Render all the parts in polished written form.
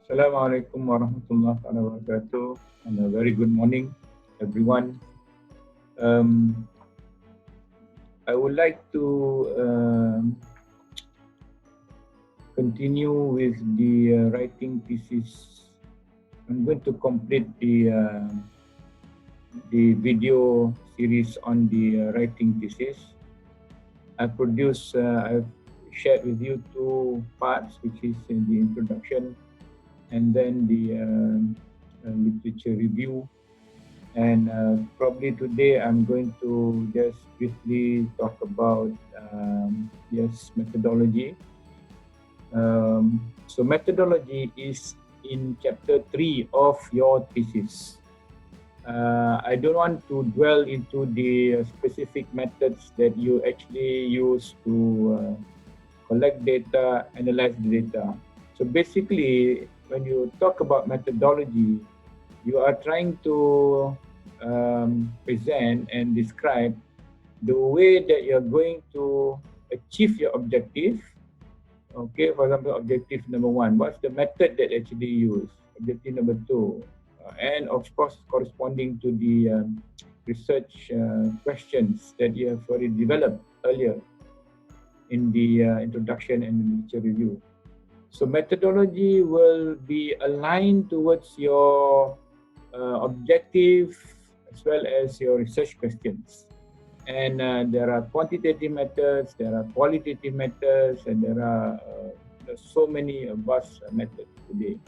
Assalamualaikum warahmatullahi wabarakatuh, and a very good morning, everyone. Um, I would like to continue with the writing thesis. I'm going to complete the video series on the writing thesis. I've shared with you two parts, which is in the introduction and then the literature review. And probably today I'm going to just briefly talk about methodology. So methodology is in chapter 3 of your thesis. I don't want to dwell into the specific methods that you actually use to collect data, analyze the data. So basically, when you talk about methodology, you are trying to present and describe the way that you're going to achieve your objective. Okay, for example, objective number 1, what's the method that actually used? Objective number 2, and of course, corresponding to the research questions that you have already developed earlier in the introduction and the literature review. So methodology will be aligned towards your objective as well as your research questions. And there are quantitative methods, there are qualitative methods, and there are so many vast methods today.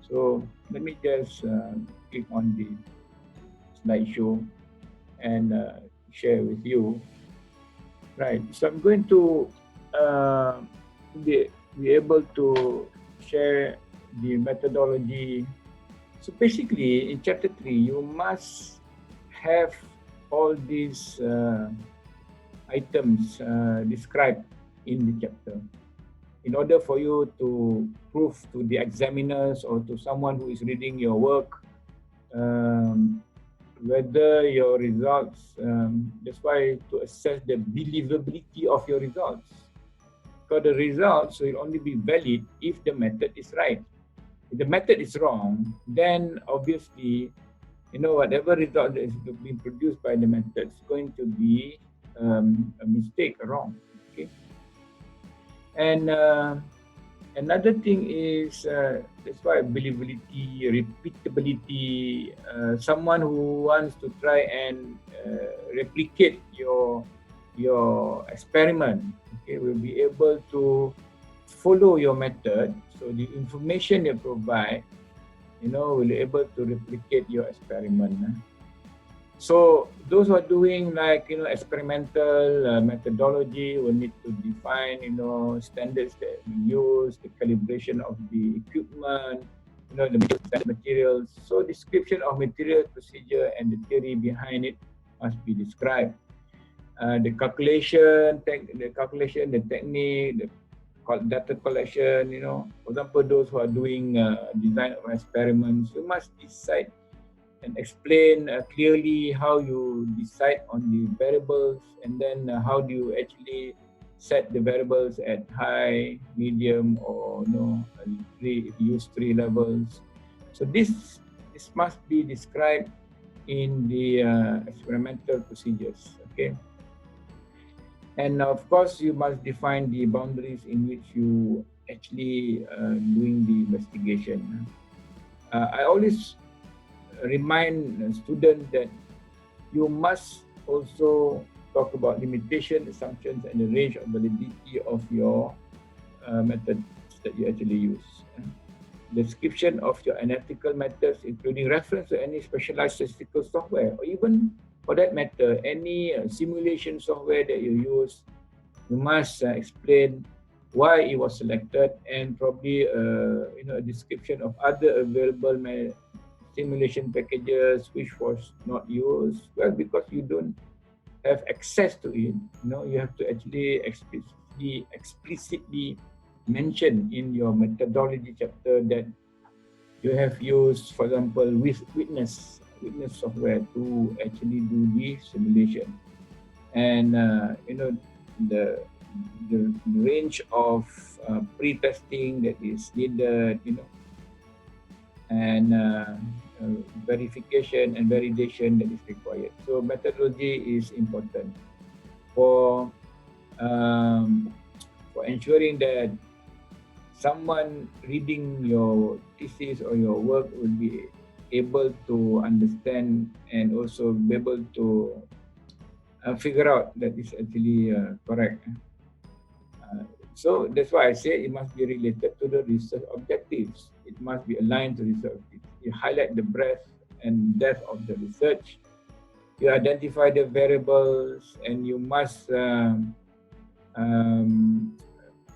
So let me just click on the slideshow and share with you. Right, so I'm going to be able to share the methodology. So basically, in chapter 3, you must have all these items described in the chapter in order for you to prove to the examiners or to someone who is reading your work whether your results, that's why to assess the believability of your results. Because the results will only be valid if the method is right. If the method is wrong, then obviously, whatever result that is being produced by the method is going to be a mistake, wrong. Okay. And another thing is that's why believability, repeatability. Someone who wants to try and replicate your experiment, okay, will be able to follow your method. So the information you provide, will be able to replicate your experiment. So those who are doing experimental methodology will need to define standards that we use, the calibration of the equipment, the materials. So description of material, procedure, and the theory behind it must be described. The calculation, the technique, the data collection. For example, those who are doing design of experiments, you must decide and explain clearly how you decide on the variables, and then how do you actually set the variables at high, medium, or if you use 3 levels. So this must be described in the experimental procedures. Okay. And of course, you must define the boundaries in which you actually doing the investigation. I always remind students that you must also talk about limitation, assumptions, and the range of validity of your methods that you actually use. Description of your analytical methods, including reference to any specialized statistical software, or even, for that matter, any simulation software that you use. You must explain why it was selected, and probably a description of other available simulation packages which was not used. Well, because you don't have access to it, you have to actually explicitly mention in your methodology chapter that you have used, for example, witness software to actually do the simulation. And the range of pre-testing that is needed, and verification and validation that is required. So methodology is important for um, ensuring that someone reading your thesis or your work will be able to understand and also be able to figure out that is actually correct. So that's why I say it must be related to the research objectives. It must be aligned to research objectives. You highlight the breadth and depth of the research. You identify the variables, and you must um,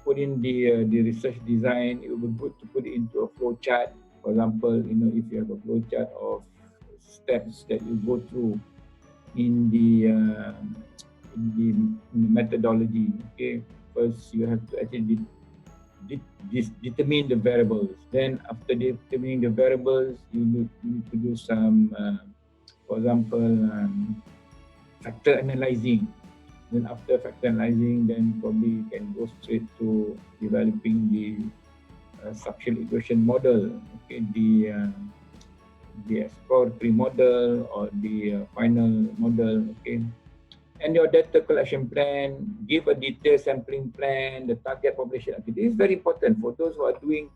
put in the research design. It would be good to put it into a flow chart. For example, if you have a flow chart of steps that you go through in the methodology. Okay, first you have to actually determine the variables. Then after determining the variables, you need to do some, for example, factor analyzing. Then after factor analyzing, then probably you can go straight to developing the structural equation model. Okay, the exploratory model or the final model. Okay, and your data collection plan, give a detailed sampling plan, the target population. Okay, this is very important for those who are doing,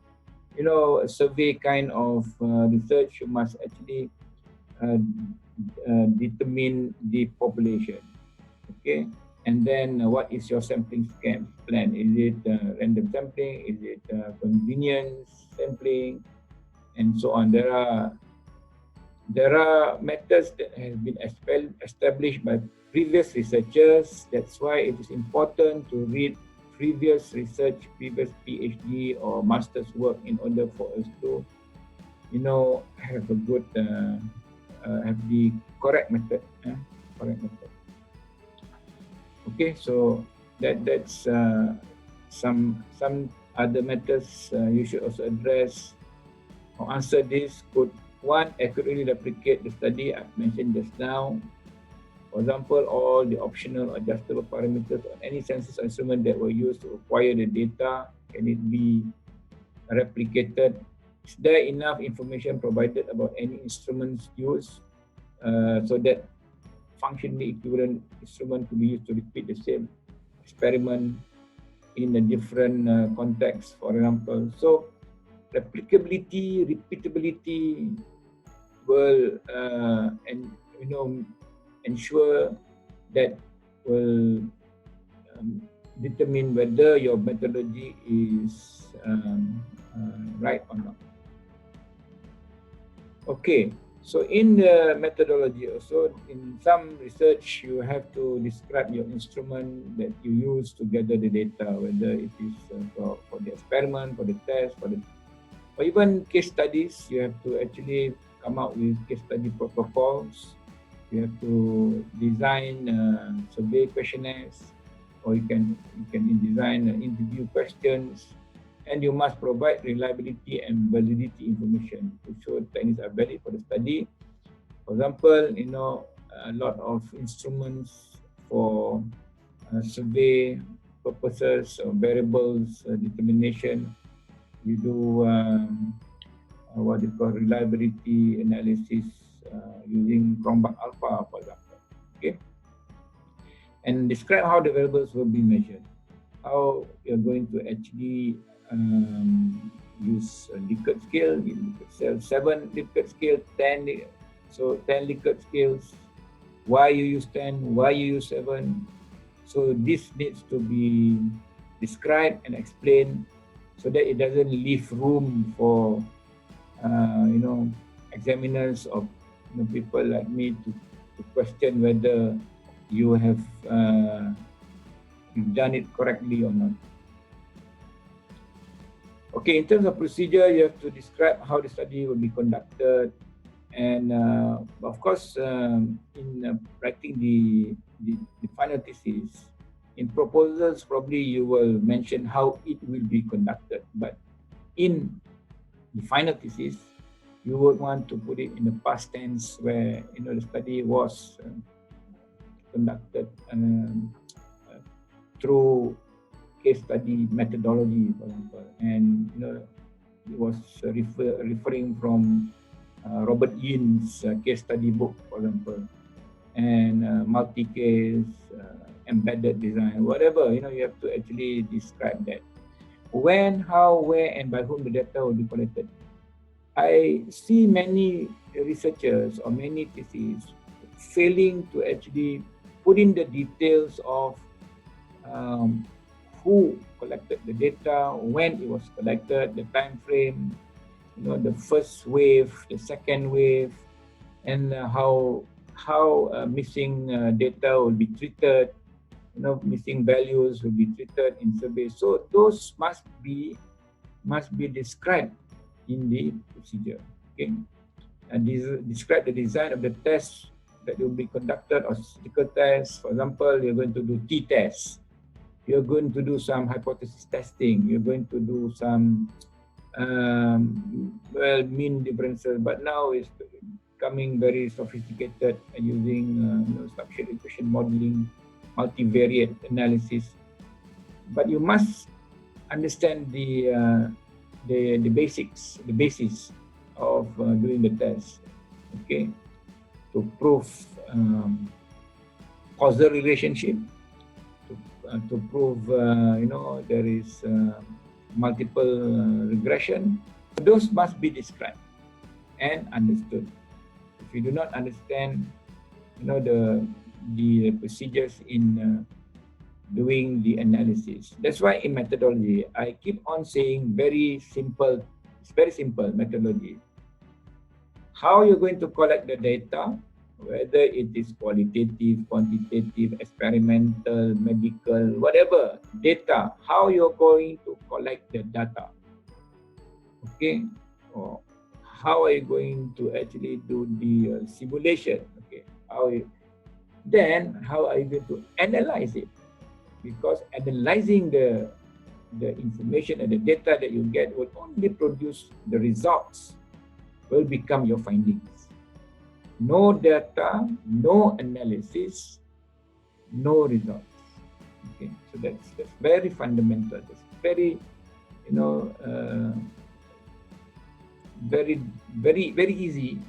a survey kind of research. You must actually determine the population. Okay, and then what is your sampling plan? Is it random sampling? Is it convenience sampling? And so on. There are methods that have been established by previous researchers. That's why it is important to read previous research, previous PhD or master's work in order for us to, have a good, have the correct method. Correct method. Okay, so that's some other methods you should also address or answer this. Could one accurately replicate the study I've mentioned just now? For example, all the optional adjustable parameters on any census instrument that were used to acquire the data, can it be replicated? Is there enough information provided about any instruments used so that functionally equivalent instrument to be used to repeat the same experiment in a different context, for example? So replicability, repeatability will ensure that will determine whether your methodology is right or not. Okay, so in the methodology also, in some research, you have to describe your instrument that you use to gather the data, whether it is for the experiment, for the test, or even case studies. You have to actually come up with case study protocols. You have to design survey questionnaires, or you can design interview questions, and you must provide reliability and validity information to show techniques are valid for the study. For example, a lot of instruments for survey purposes or variables determination. You do what you call reliability analysis using Cronbach alpha, for example. Okay, and describe how the variables will be measured. How you're going to actually use a Likert scale. You could 7 Likert scale, 10. So 10 Likert scales. Why you use 10? Why you use 7? So this needs to be described and explained so that it doesn't leave room for examiners or people like me to question whether you have you've done it correctly or not. Okay, in terms of procedure, you have to describe how the study will be conducted, and of course, in writing the final thesis, in proposals, probably you will mention how it will be conducted, but in the final thesis, you would want to put it in the past tense where the study was conducted through case study methodology, for example, and was referring from Robert Yin's case study book, for example, and multi-case, embedded design, whatever, you have to actually describe that. When, how, where, and by whom the data will be collected. I see many researchers or many theses failing to actually put in the details of who collected the data, when it was collected, the time frame, the first wave, the second wave, and how missing data will be treated, missing values will be treated in surveys. So those must be described in the procedure. Okay, and describe the design of the test that will be conducted, or statistical tests. For example, you're going to do t-tests. You're going to do some hypothesis testing. You're going to do some mean differences, but now it's becoming very sophisticated using structured equation modeling, multivariate analysis. But you must understand the basics, the basis of doing the test. Okay, to prove causal relationship, to prove there is multiple regression. Those must be described and understood. If you do not understand, the procedures in doing the analysis, that's why in methodology I keep on saying very simple. It's very simple methodology. How you're going to collect the data, whether it is qualitative, quantitative, experimental, medical, whatever data, how you're going to collect the data. Okay, or how are you going to actually do the simulation? Okay, then how are you going to analyze it? Because analyzing the information and the data that you get will only produce the results, will become your findings. No data, no analysis, no results. Okay, so that's very fundamental. That's very, very easy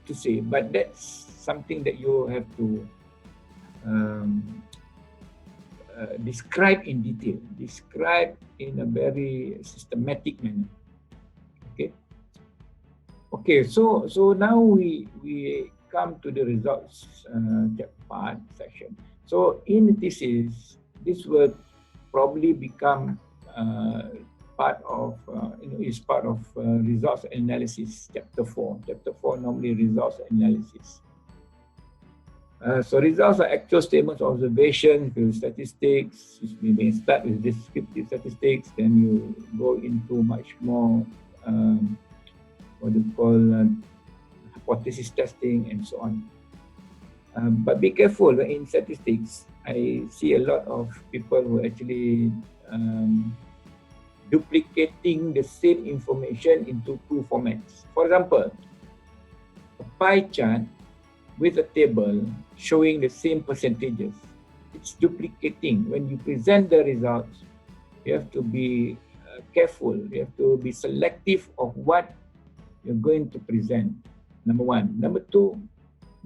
to say, but that's something that you have to describe in detail, describe in a very systematic manner. Okay, so now we come to the results part section. So in the thesis, this will probably become part of results analysis, chapter 4. Chapter 4 normally results analysis. So results are actual statements, observations, statistics. We may start with descriptive statistics, then you go into much more what we call hypothesis testing and so on. But be careful in statistics. I see a lot of people who actually duplicating the same information into two formats. For example, a pie chart with a table showing the same percentages. It's duplicating. When you present the results, you have to be careful. You have to be selective of what you're going to present. Number one. Number two,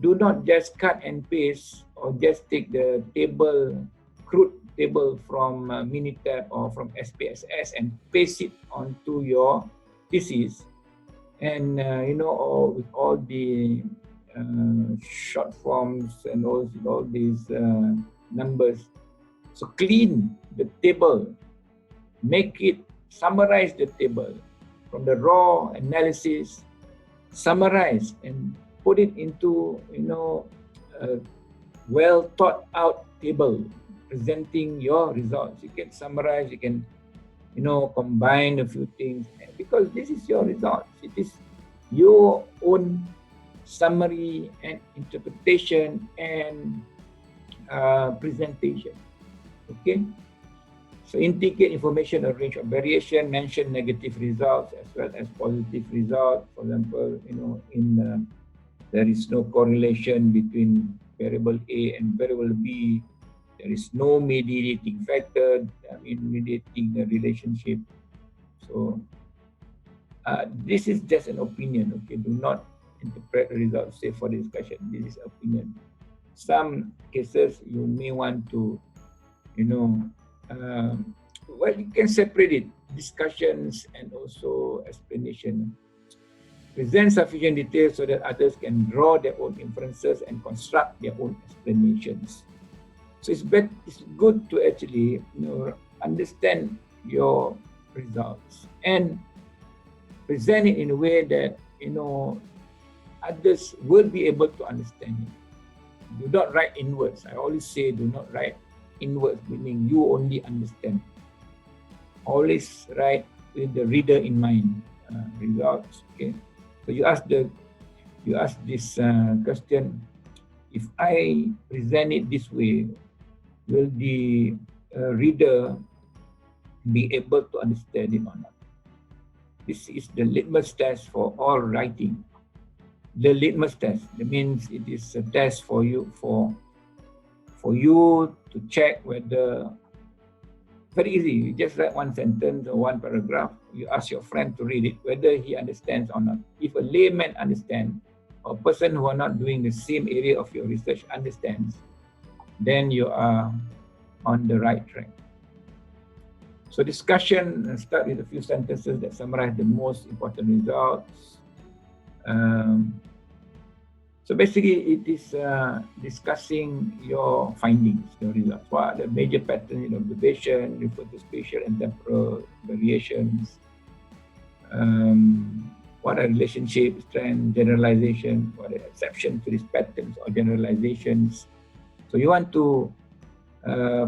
do not just cut and paste or just take the table, crude table from Minitab or from SPSS and paste it onto your thesis. And or with all the short forms and all these numbers. So clean the table, make it, summarize the table from the raw analysis, summarize and put it into a well thought out table presenting your results. You can summarize, you can combine a few things, because this is your results. It is your own summary and interpretation and presentation. Okay, so indicate information or range of variation, mention negative results as well as positive results. For example, there is no correlation between variable A and variable B. There is no mediating factor, mediating the relationship. So This is just an opinion, okay? Do not interpret the results, say for the discussion. This is opinion. Some cases you may want to, you know, well, you can separate it, discussions and also explanation. Present sufficient details so that others can draw their own inferences and construct their own explanations. So it's good to actually, understand your results and present it in a way that, others will be able to understand it. Do not write inwards. I always say do not write inwards, meaning you only understand. Always write with the reader in mind. Results, okay? So you ask this question: if I present it this way, will the reader be able to understand it or not? This is the litmus test for all writing. The litmus test. That means it is a test for you to check whether. Very easy. You just write one sentence or one paragraph. You ask your friend to read it, whether he understands or not. If a layman understands, or a person who are not doing the same area of your research understands, then you are on the right track. So discussion, start with a few sentences that summarize the most important results. So basically, it is discussing your findings, your results. What are the major patterns in observation, refer to spatial and temporal variations. What are relationships, trends, generalization, what are exceptions to these patterns or generalizations. So you want to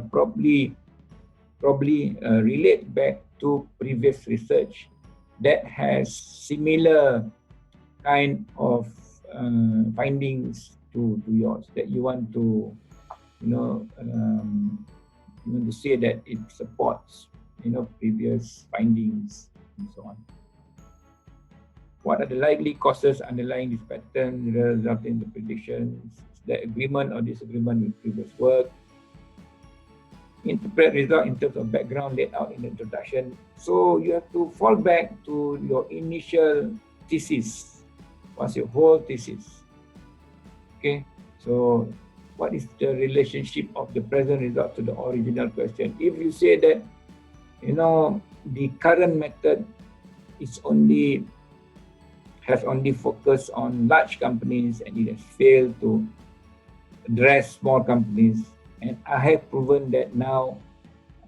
probably relate back to previous research that has similar kind of findings to yours, that you want to, you want to say that it supports, previous findings and so on. What are the likely causes underlying this pattern resulting in the predictions? Is there agreement or disagreement with previous work? Interpret result in terms of background laid out in the introduction. So you have to fall back to your initial thesis. What's your whole thesis? Okay, so what is the relationship of the present result to the original question? If you say that, the current method has only focused on large companies and it has failed to address small companies, and I have proven that now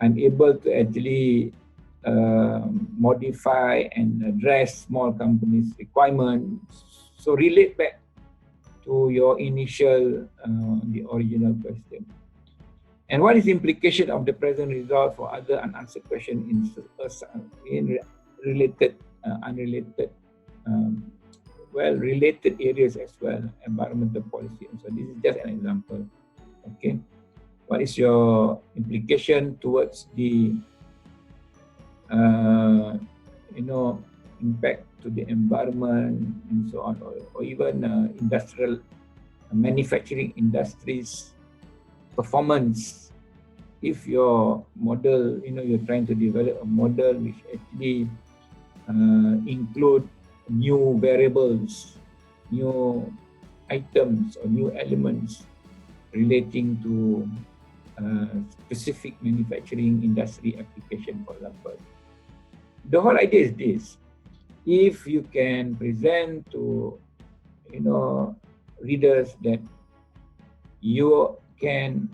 I'm able to actually modify and address small companies' requirements. So relate back to your initial, the original question. And what is the implication of the present result for other unanswered questions in related, unrelated, related areas as well, environmental policy. And so this is just an example. Okay, what is your implication towards the impact to the environment and so on, or even industrial manufacturing industries performance? If your model, you're trying to develop a model which actually include new variables, new items or new elements relating to specific manufacturing industry application, for example. The whole idea is this: if you can present to readers that you can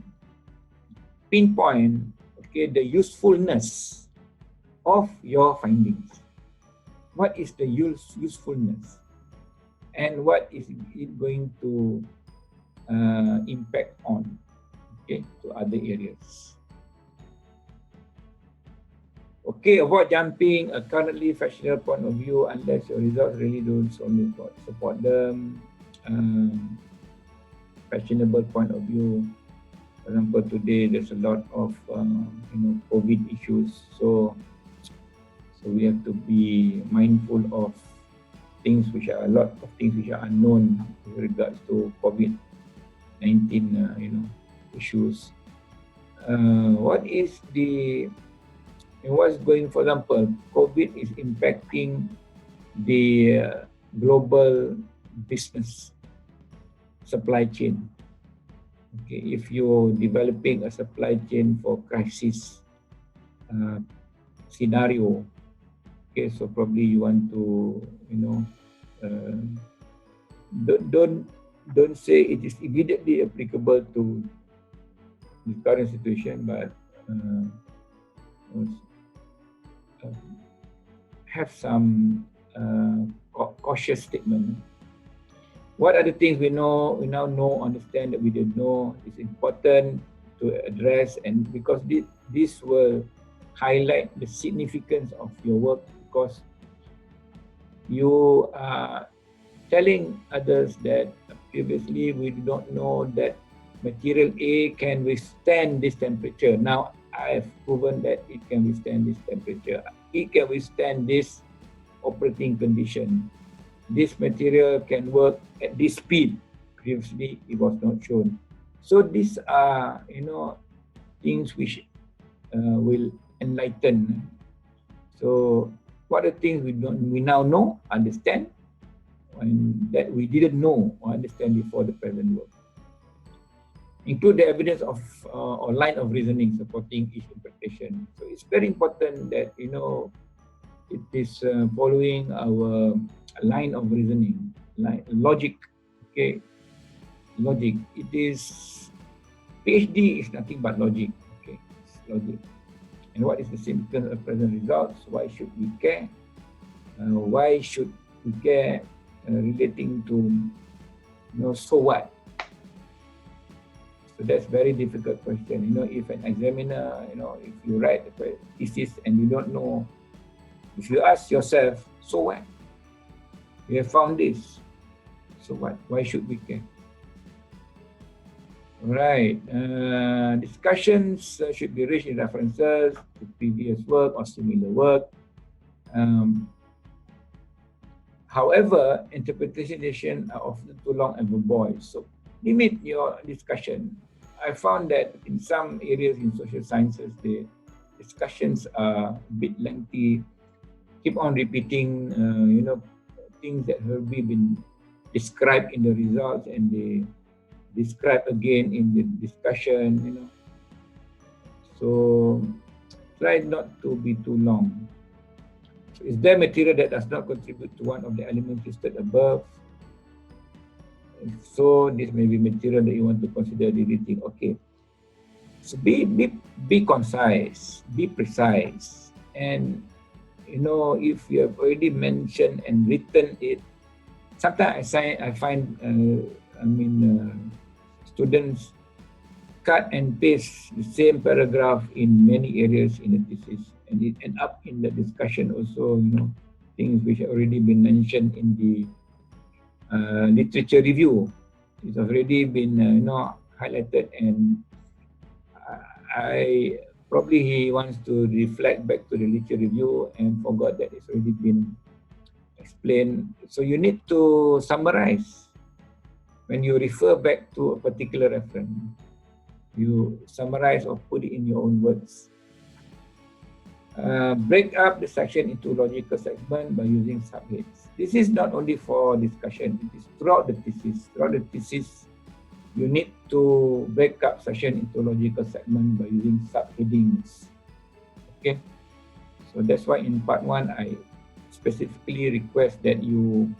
pinpoint the usefulness of your findings. What is the usefulness, and what is it going to impact on to other areas? Okay, avoid jumping a currently fashionable point of view unless your results really don't support them. Fashionable point of view, for example, today there's a lot of COVID issues, so we have to be mindful of a lot of things which are unknown with regards to COVID-19 issues. What's going, for example, COVID is impacting the global business supply chain. Okay, if you're developing a supply chain for crisis scenario, okay, so probably you want to, uh, don't say it is immediately applicable to the current situation, but have some cautious statement. What are the things we now know, understand that we didn't know is important to address, and because this will highlight the significance of your work, because you are telling others that previously we do not know that material A can withstand this temperature. Now I have proven that it can withstand this temperature. It can withstand this operating condition. This material can work at this speed. Previously, it was not shown. So these are, things which will enlighten. So what are things we now know, understand, and that we didn't know or understand before the present work. Include the evidence of or line of reasoning supporting each interpretation. So it's very important that it is following our line of reasoning, logic. Okay, logic. It is PhD is nothing but logic. Okay, it's logic. And what is the significance of present results? Why should we care? Why should we care relating to so what? So that's very difficult question. If an examiner, if you write a thesis and you don't know, if you ask yourself, so what? We have found this. So what? Why should we care? Right. Discussions should be rich in references to previous work or similar work. However, interpretation are often too long and verbose. So limit your discussion. I found that in some areas in social sciences, the discussions are a bit lengthy. Keep on repeating, things that have been described in the results, and they describe again in the discussion. So try not to be too long. So is there material that does not contribute to one of the elements listed above? So this may be material that you want to consider deleting. Okay. So be concise, be precise, and if you have already mentioned and written it, sometimes I find students cut and paste the same paragraph in many areas in the thesis, and it end up in the discussion also, things which have already been mentioned in the literature review. It's already been highlighted, and I probably he wants to reflect back to the literature review and forgot that it's already been explained. So you need to summarize. When you refer back to a particular reference, you summarize or put it in your own words. Break up the section into logical segments by using subheads. This is not only for discussion, it is throughout the thesis. Throughout the thesis, you need to break up section into logical segments by using subheadings. Okay, so that's why in part 1, I specifically request that you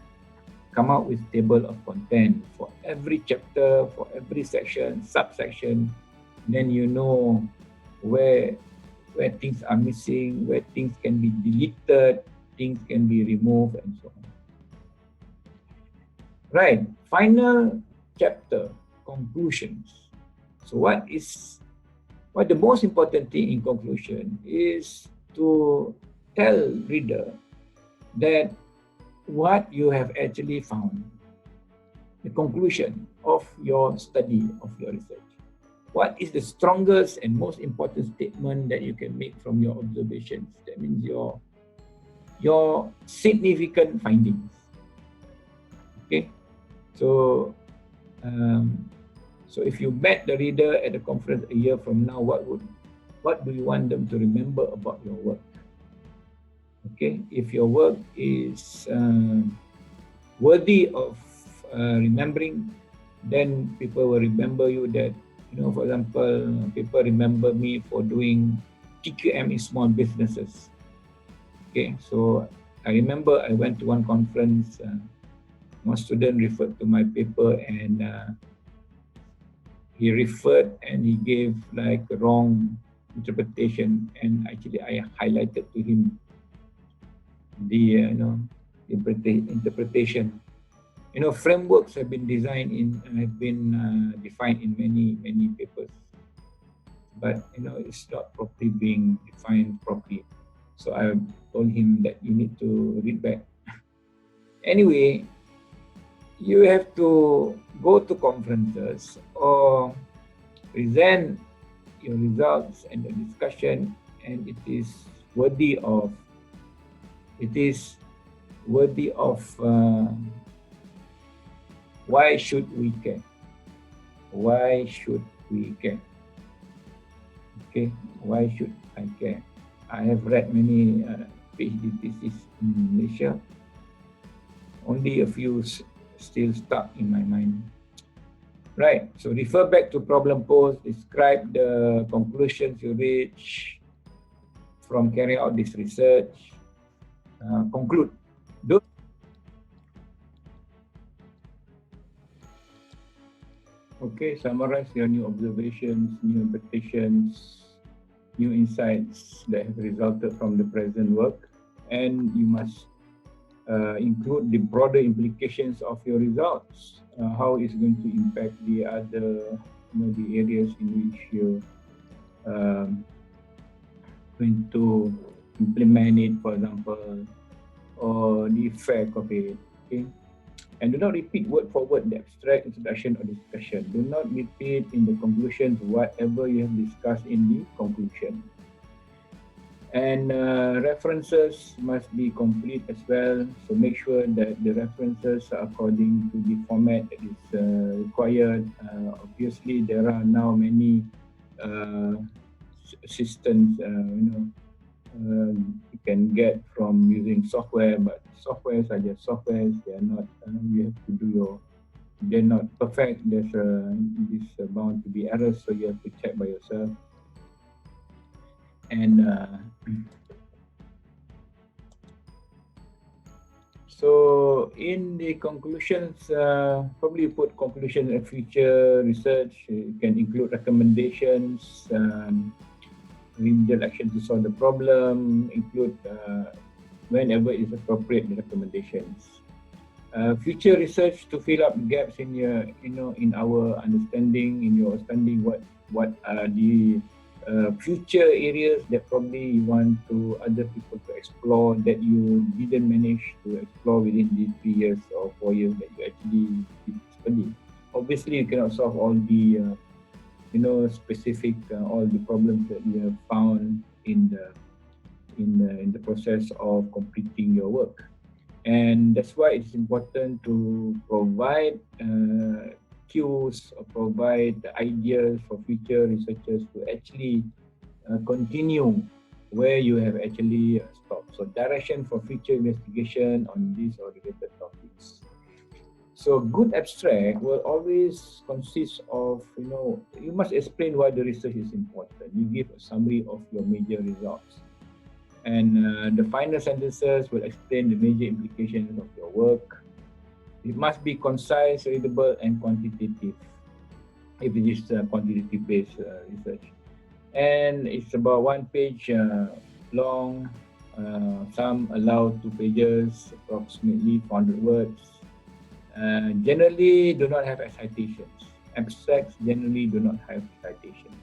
come out with table of content for every chapter, for every section, subsection. Then you know where things are missing, where things can be deleted, things can be removed, and so on. Right, final chapter, conclusions. So what the most important thing in conclusion is to tell reader that what you have actually found, the conclusion of your study, of your research. What is the strongest and most important statement that you can make from your observations? That means your significant findings. Okay, so if you met the reader at a conference a year from now, what do you want them to remember about your work? Okay, if your work is worthy of remembering, then people will remember you. That, for example, people remember me for doing TQM in small businesses. Okay, so I remember I went to one conference. One student referred to my paper, and he referred and he gave like a wrong interpretation, and actually I highlighted to him the interpretation. Frameworks have been designed in have been defined in many papers, but it's not properly being defined properly. So I told him that you need to read back. Anyway, you have to go to conferences or present your results and the discussion, and it is worthy of why should we care? Why should we care? Okay, why should I care? I have read many PhD theses in Malaysia. Only a few still stuck in my mind. Right, so refer back to problem posed, describe the conclusions you reach from carrying out this research, conclude. Okay, summarize your new observations, new interpretations, new insights that have resulted from the present work, and you must include the broader implications of your results, how it's going to impact the other, the areas in which you're going to implement it, for example, or the effect of it. Okay, and do not repeat word for word the abstract introduction or discussion. Do not repeat in the conclusions whatever you have discussed in the conclusion. And references must be complete as well. So make sure that the references are according to the format that is required. Obviously, there are now many systems, you can get from using software, but softwares are just softwares. They are not. You have to do your. They're not perfect. There's this bound to be errors, so you have to check by yourself. And so in the conclusions, probably put conclusion and future research. You can include recommendations, remedial action to solve the problem, include whenever it's appropriate the recommendations. Future research to fill up gaps in your, in our understanding, in your understanding, what are the future areas that probably you want to other people to explore that you didn't manage to explore within these 3 years or 4 years that you actually did study. Obviously, you cannot solve all the specific all the problems that you have found in the process of completing your work. And that's why it's important to provide cues or provide ideas for future researchers to actually continue where you have actually stopped. So direction for future investigation on these or related topics. So good abstract will always consist of, you must explain why the research is important. You give a summary of your major results. And the final sentences will explain the major implications of your work. It must be concise, readable, and quantitative, if it is quantitative-based research. And it's about 1 page long. Some allow 2 pages, approximately 400 words. Generally do not have citations. Abstracts generally do not have citations.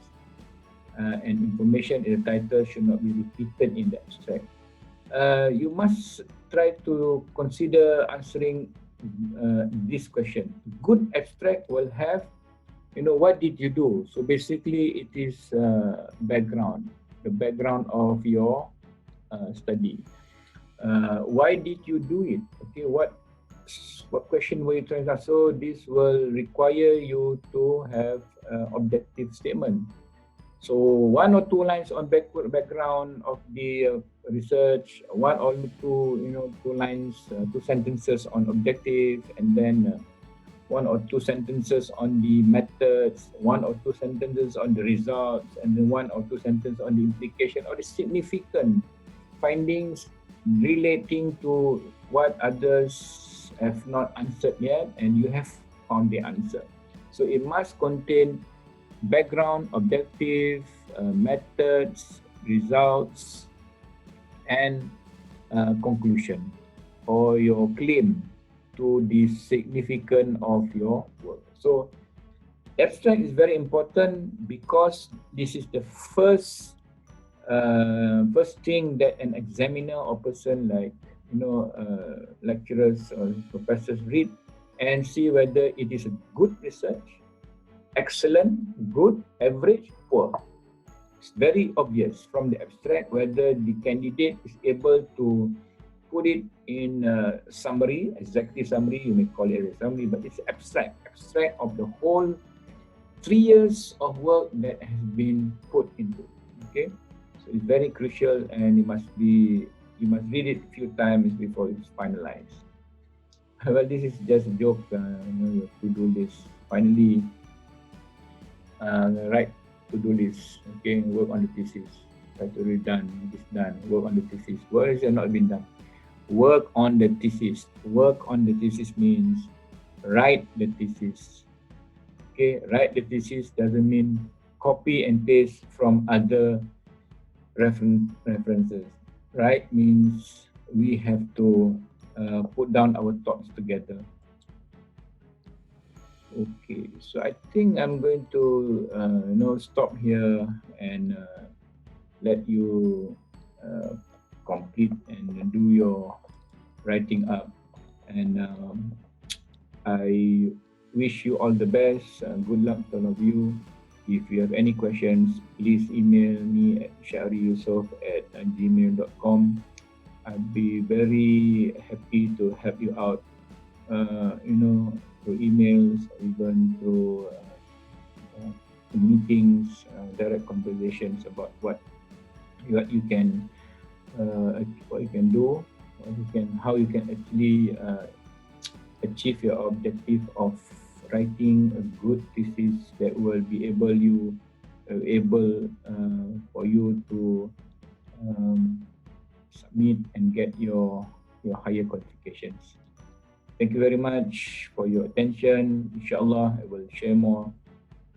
And information in the title should not be repeated in the abstract. You must try to consider answering this question. Good abstract will have, what did you do? So basically, it is background, the background of your study. Why did you do it? Okay, what question were you trying to answer? So this will require you to have objective statement. So one or two lines on background of the research, one or two, two lines, two sentences on objective, and then one or two sentences on the methods, one or two sentences on the results, and then one or two sentences on the implication or the significant findings relating to what others have not answered yet, and you have found the answer. So it must contain background, objective, methods, results, and conclusion or your claim to the significance of your work. So abstract is very important because this is the first thing that an examiner or person like lecturers or professors read and see whether it is a good research, excellent, good, average, poor. It's very obvious from the abstract whether the candidate is able to put it in a summary, executive summary, you may call it a summary, but it's abstract of the whole 3 years of work that has been put into it. Okay, so it's very crucial, and you must read it a few times before it's finalized. Well, this is just a joke, your to-do list. Finally, write to-do list. Okay, work on the thesis. Try to read done, it's done. Work on the thesis. What has not been done? Work on the thesis. Work on the thesis means write the thesis. Okay, write the thesis doesn't mean copy and paste from other references. Right means we have to put down our thoughts together. Okay, so I think I'm going to stop here and let you complete and do your writing up. And I wish you all the best. Good luck to all of you. If you have any questions, please email me at shahriyusuf@gmail.com. I'd be very happy to help you out, through emails, or even through meetings, direct conversations about what you can do, how you can actually achieve your objective of writing a good thesis that will be able for you to submit and get your higher qualifications. Thank you very much for your attention. Inshallah, I will share more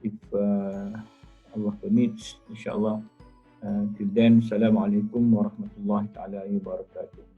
if Allah permits. Inshallah. Till then, Assalamualaikum warahmatullahi taala wabarakatuh.